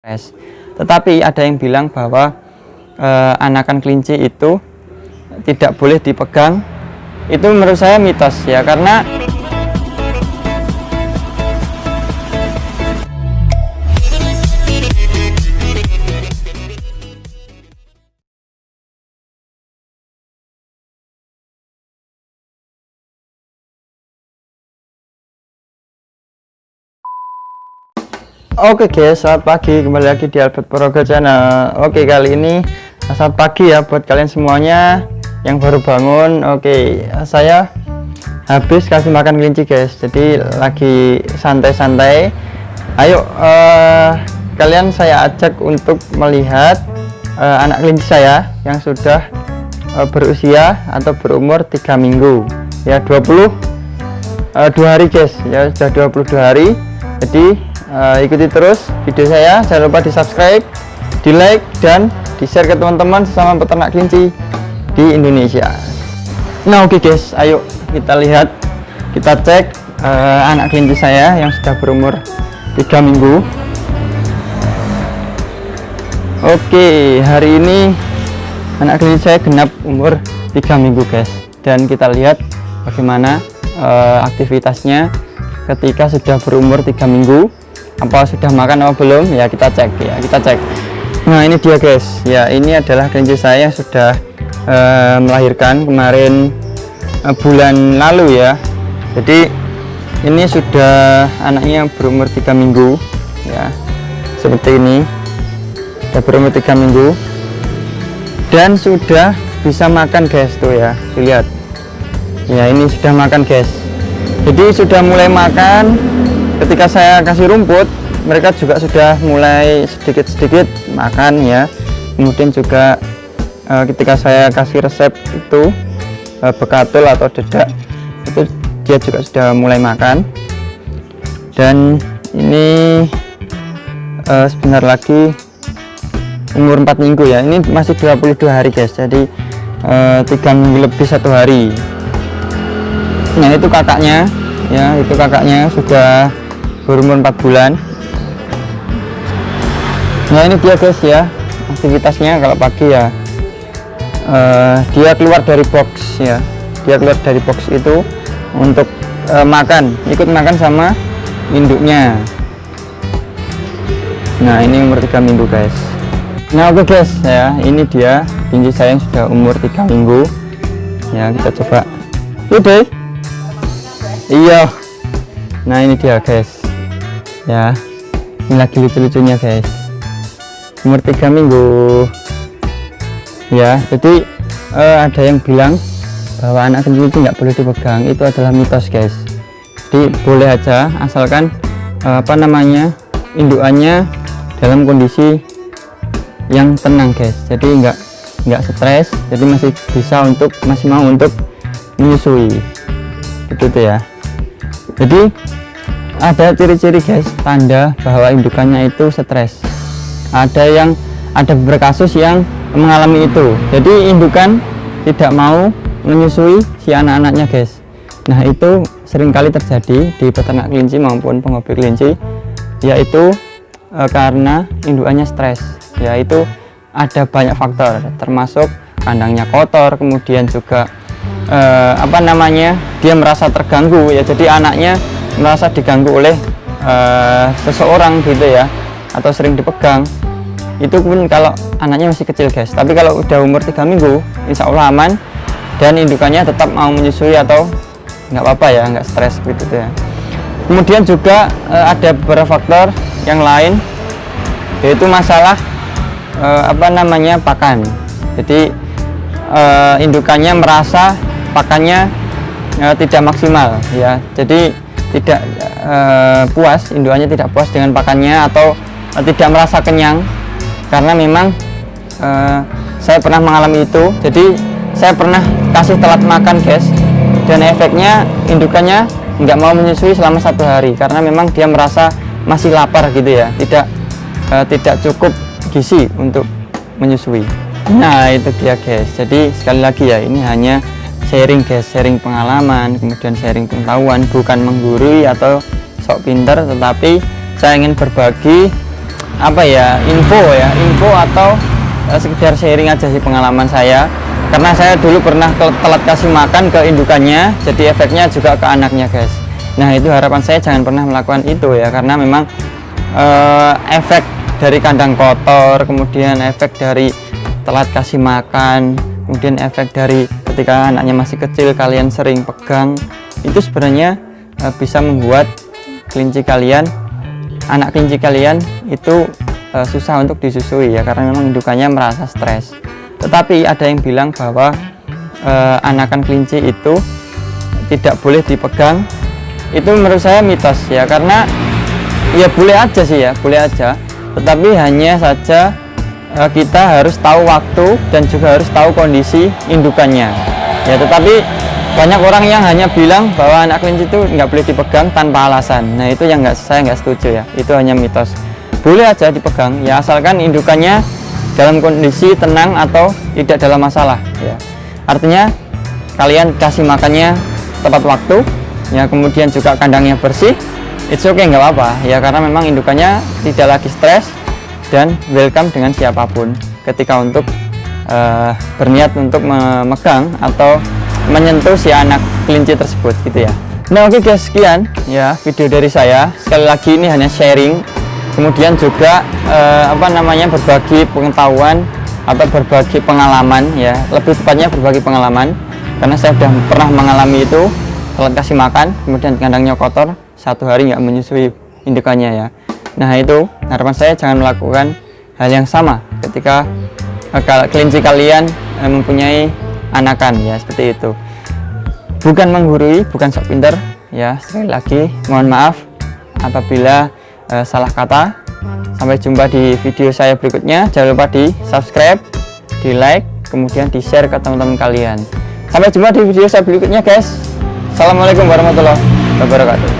Tetapi ada yang bilang bahwa anakan kelinci itu tidak boleh dipegang. Itu menurut saya mitos ya, karena oke guys, selamat pagi, kembali lagi di Albert Prayoga Channel. Oke, kali ini selamat pagi ya buat kalian semuanya yang baru bangun. Oke, saya habis kasih makan kelinci guys, jadi lagi santai-santai. Ayo kalian saya ajak untuk melihat anak kelinci saya yang sudah berusia atau berumur 3 minggu ya, 22 hari guys ya, sudah 22 hari. Jadi ikuti terus video saya, jangan lupa di subscribe, di like, dan di share ke teman-teman sesama peternak kelinci di Indonesia. Nah oke guys, ayo kita lihat, kita cek anak kelinci saya yang sudah berumur 3 minggu. Oke, hari ini anak kelinci saya genap umur 3 minggu guys, dan kita lihat bagaimana aktivitasnya ketika sudah berumur 3 minggu. Apa sudah makan atau belum ya, kita cek ya, kita cek. Nah ini dia guys ya, ini adalah kelinci saya yang sudah melahirkan kemarin bulan lalu ya. Jadi ini sudah anaknya berumur 3 minggu ya, seperti ini, sudah berumur 3 minggu dan sudah bisa makan guys, tuh ya, lihat ya, ini sudah makan guys. Jadi sudah mulai makan. Ketika saya kasih rumput, mereka juga sudah mulai sedikit-sedikit makan ya. Kemudian juga ketika saya kasih resep itu bekatul atau dedak, itu dia juga sudah mulai makan. Dan ini sebentar lagi umur 4 minggu ya, ini masih 22 hari guys, jadi 3 minggu lebih 1 hari. Nah itu kakaknya ya, itu kakaknya sudah berumur 4 bulan. Nah ini dia guys ya, aktivitasnya kalau pagi ya, dia keluar dari box ya, dia keluar dari box itu untuk makan, ikut makan sama induknya. Nah ini umur 3 minggu guys. Nah oke guys ya, ini dia kelinci saya yang sudah umur 3 minggu ya, kita coba. Udah iya, nah ini dia guys ya, ini lagi lucu-lucunya guys, umur 3 minggu ya. Jadi ada yang bilang bahwa anak kelinci itu nggak boleh dipegang, itu adalah mitos guys. Jadi boleh aja, asalkan apa namanya, indukannya dalam kondisi yang tenang guys, jadi nggak stres, jadi masih bisa untuk, masih mau untuk menyusui itu tuh ya. Jadi ada ciri-ciri guys, tanda bahwa indukannya itu stres. Ada beberapa kasus yang mengalami itu, jadi indukan tidak mau menyusui si anak-anaknya guys. Nah itu seringkali terjadi di peternak kelinci maupun penghobi kelinci, yaitu karena indukannya stres. Yaitu ada banyak faktor, termasuk kandangnya kotor, kemudian juga apa namanya, dia merasa terganggu ya, jadi anaknya merasa diganggu oleh seseorang gitu ya, atau sering dipegang. Itu pun kalau anaknya masih kecil guys, tapi kalau udah umur 3 minggu insya Allah aman, dan indukannya tetap mau menyusui atau nggak apa-apa ya, nggak stres gitu ya. Kemudian juga ada beberapa faktor yang lain, yaitu masalah apa namanya, pakan. Jadi indukannya merasa pakannya tidak maksimal ya, jadi tidak puas, indukannya tidak puas dengan pakannya, atau tidak merasa kenyang, karena memang saya pernah mengalami itu. Jadi saya pernah kasih telat makan guys, dan efeknya indukannya nggak mau menyusui selama 1 hari, karena memang dia merasa masih lapar gitu ya, tidak cukup gizi untuk menyusui. Nah itu dia guys, jadi sekali lagi ya, ini hanya sharing guys, sharing pengalaman, kemudian sharing pengetahuan, bukan menggurui atau sok pinter, tetapi saya ingin berbagi apa ya, info atau sekedar sharing aja sih pengalaman saya, karena saya dulu pernah telat kasih makan ke indukannya, jadi efeknya juga ke anaknya guys. Nah itu harapan saya jangan pernah melakukan itu ya, karena memang efek dari kandang kotor, kemudian efek dari telat kasih makan, kemudian efek dari ketika anaknya masih kecil kalian sering pegang, itu sebenarnya bisa membuat anak kelinci kalian itu susah untuk disusui ya, karena memang indukannya merasa stres. Tetapi ada yang bilang bahwa anakan kelinci itu tidak boleh dipegang. Itu menurut saya mitos ya, karena ya boleh aja sih ya, boleh aja, tetapi hanya saja kita harus tahu waktu dan juga harus tahu kondisi indukannya ya. Tetapi banyak orang yang hanya bilang bahwa anak kelinci itu nggak boleh dipegang tanpa alasan. Nah itu yang saya nggak setuju ya, itu hanya mitos. Boleh aja dipegang ya, asalkan indukannya dalam kondisi tenang atau tidak dalam masalah ya. Artinya kalian kasih makannya tepat waktu ya, kemudian juga kandangnya bersih, it's okay, nggak apa-apa ya, karena memang indukannya tidak lagi stres dan welcome dengan siapapun ketika untuk berniat untuk memegang atau menyentuh si anak kelinci tersebut gitu ya. Nah oke guys, sekian ya video dari saya. Sekali lagi ini hanya sharing, kemudian juga berbagi pengetahuan atau berbagi pengalaman ya, lebih tepatnya berbagi pengalaman, karena saya sudah pernah mengalami itu, telat kasih makan kemudian kandangnya kotor, 1 hari nggak menyusui indukannya ya. Nah itu harapan saya jangan melakukan hal yang sama ketika kelinci kalian mempunyai anakan ya, seperti itu. Bukan menggurui, bukan sok pinter ya. Sekali lagi mohon maaf apabila salah kata. Sampai jumpa di video saya berikutnya. Jangan lupa di subscribe, di like, kemudian di share ke teman-teman kalian. Sampai jumpa di video saya berikutnya guys. Assalamualaikum warahmatullahi wabarakatuh.